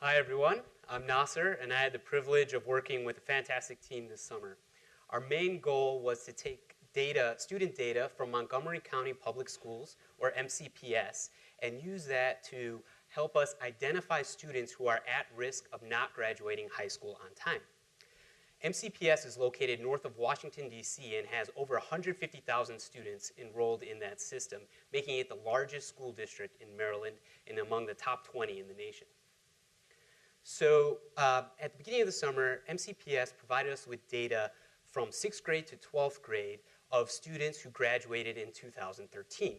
Hi everyone, I'm Nasser and I had the privilege of working with a fantastic team this summer. Our main goal was to take student data from Montgomery County Public Schools, or MCPS, and use that to help us identify students who are at risk of not graduating high school on time. MCPS is located north of Washington, D.C. and has over 150,000 students enrolled in that system, making it the largest school district in Maryland and among the top 20 in the nation. So at the beginning of the summer, MCPS provided us with data from 6th grade to 12th grade of students who graduated in 2013.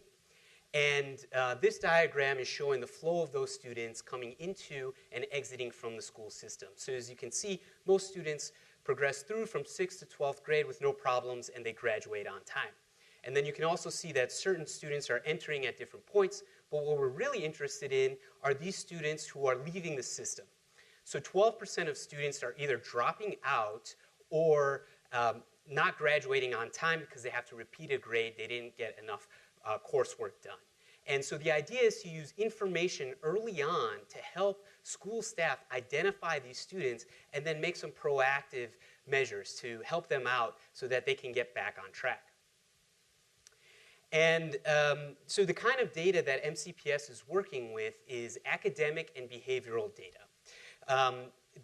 And this diagram is showing the flow of those students coming into and exiting from the school system. So as you can see, most students progress through from 6th to 12th grade with no problems and they graduate on time. And then you can also see that certain students are entering at different points, but what we're really interested in are these students who are leaving the system. So 12% of students are either dropping out or not graduating on time because they have to repeat a grade, they didn't get enough coursework done. And so the idea is to use information early on to help school staff identify these students and then make some proactive measures to help them out so that they can get back on track. And so the kind of data that MCPS is working with is academic and behavioral data.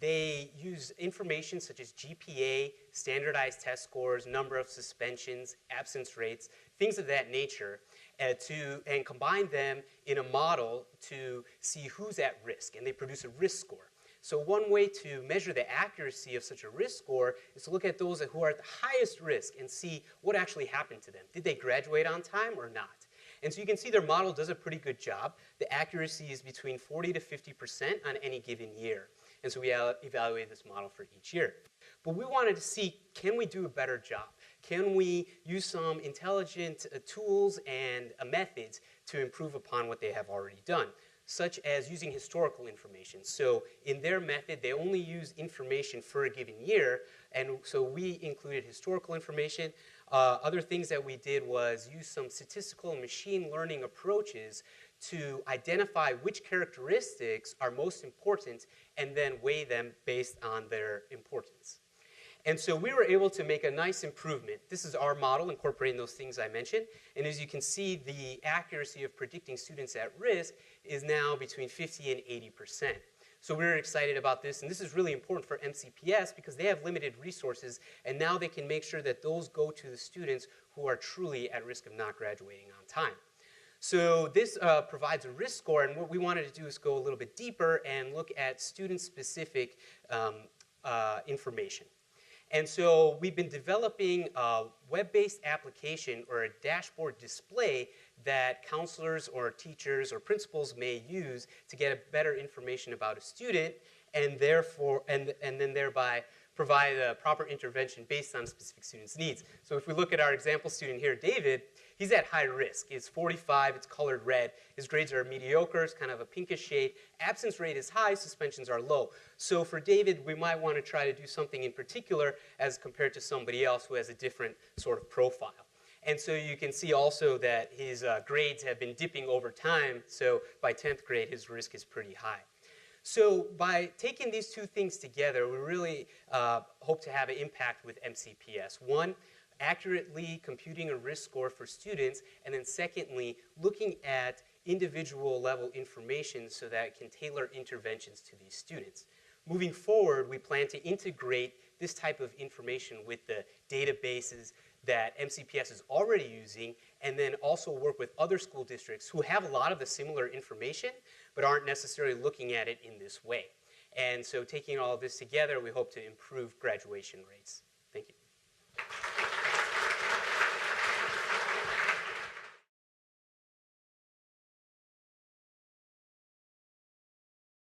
They use information such as GPA, standardized test scores, number of suspensions, absence rates, things of that nature, and combine them in a model to see who's at risk, and they produce a risk score. So one way to measure the accuracy of such a risk score is to look at those who are at the highest risk and see what actually happened to them. Did they graduate on time or not? And so you can see their model does a pretty good job. The accuracy is between 40 to 50% on any given year. And so we evaluate this model for each year. But we wanted to see, can we do a better job? Can we use some intelligent tools and methods to improve upon what they have already done, such as using historical information. So in their method, they only use information for a given year, and so we included historical information. Other things that we did was use some statistical and machine learning approaches to identify which characteristics are most important and then weigh them based on their importance. And so we were able to make a nice improvement. This is our model incorporating those things I mentioned. And as you can see, the accuracy of predicting students at risk is now between 50 and 80%. So we're excited about this. And this is really important for MCPS because they have limited resources. And now they can make sure that those go to the students who are truly at risk of not graduating on time. So this provides a risk score. And what we wanted to do is go a little bit deeper and look at student-specific information. And so we've been developing a web-based application or a dashboard display that counselors or teachers or principals may use to get better information about a student and then thereby provide a proper intervention based on a specific student's needs. So if we look at our example student here, David, he's at high risk. It's 45, it's colored red. His grades are mediocre, it's kind of a pinkish shade. Absence rate is high, suspensions are low. So for David, we might want to try to do something in particular as compared to somebody else who has a different sort of profile. And so you can see also that his grades have been dipping over time. So by 10th grade, his risk is pretty high. So by taking these two things together, we really hope to have an impact with MCPS. One, accurately computing a risk score for students, and then secondly, looking at individual level information so that it can tailor interventions to these students. Moving forward, we plan to integrate this type of information with the databases that MCPS is already using, and then also work with other school districts who have a lot of the similar information, but aren't necessarily looking at it in this way. And so taking all of this together, we hope to improve graduation rates. Thank you.